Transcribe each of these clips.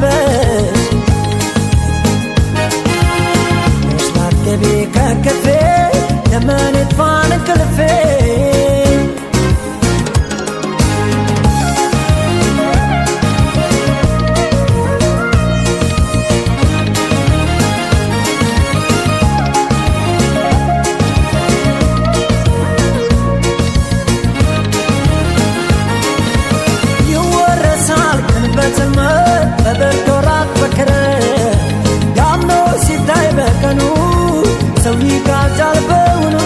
ዛለበት መስላት ገቢ ከከፌ ለምን ይጥፋን እንቅልፌ በበርዶራት በከረ ዳምኖ ሲታይ በቀኑ ሰው ይጋጃል በውኑ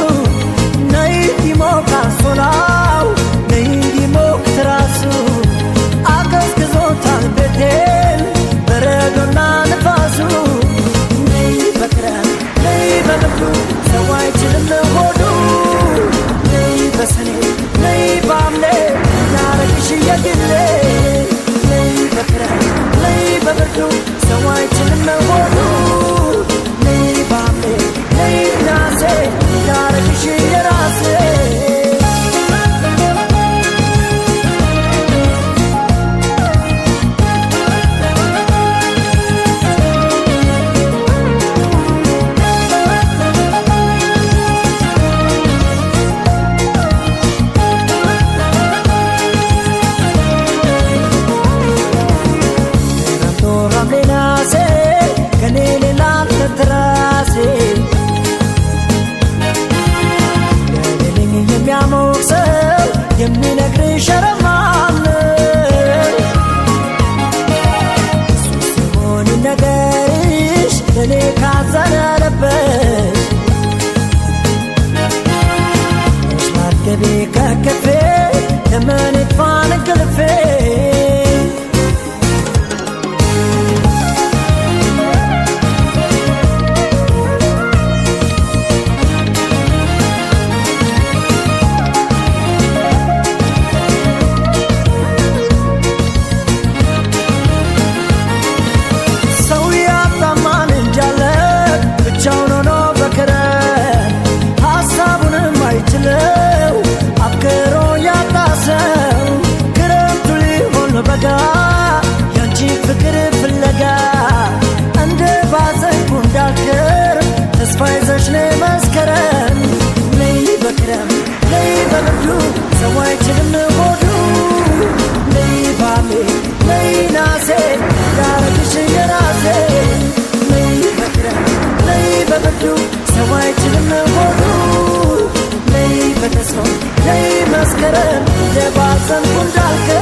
ነይ ዲሞክ አንሶላው ነይ ዲሞክ ትራሱ አቀዝቅዞታል ቤቴን በረዶና ንፋሱ ነይ በክረምት ነይ በብርዱ ሰው አይችልም ሆዱ ነይ በሰኔ ነይ በሐምሌ ያረግሽ የግሌ በብርዱ ሰው አይችልም ሆዱ ነይ በሐምሌ ነይ በነሐሴ ላረግሽ የራሴ የሚነግርሽ ረማለ ሲሆን ነገርሽ ለኔ ካዘነለበት መስላት ገቢ ከከፌ ለምን ይጥፋን እንቅልፌ ፍቅር ፍለጋ እንደ ባዘንኩ እንዳልከር ተስፋ ይዘሽ ነይ መስከረም ነይ በክረምት ነይ በብርዱ ሰው አይችልም ሆዱ ነይ በሐምሌ ነይ በነሐሴ ላረግሽ የራሴ ነይ በክረምት ነይ በብርዱ ሰው አይችልም ሆዱ ነይ በተስፋ ነይ መስከረም እንደ ባዘንኩ እንዳልከር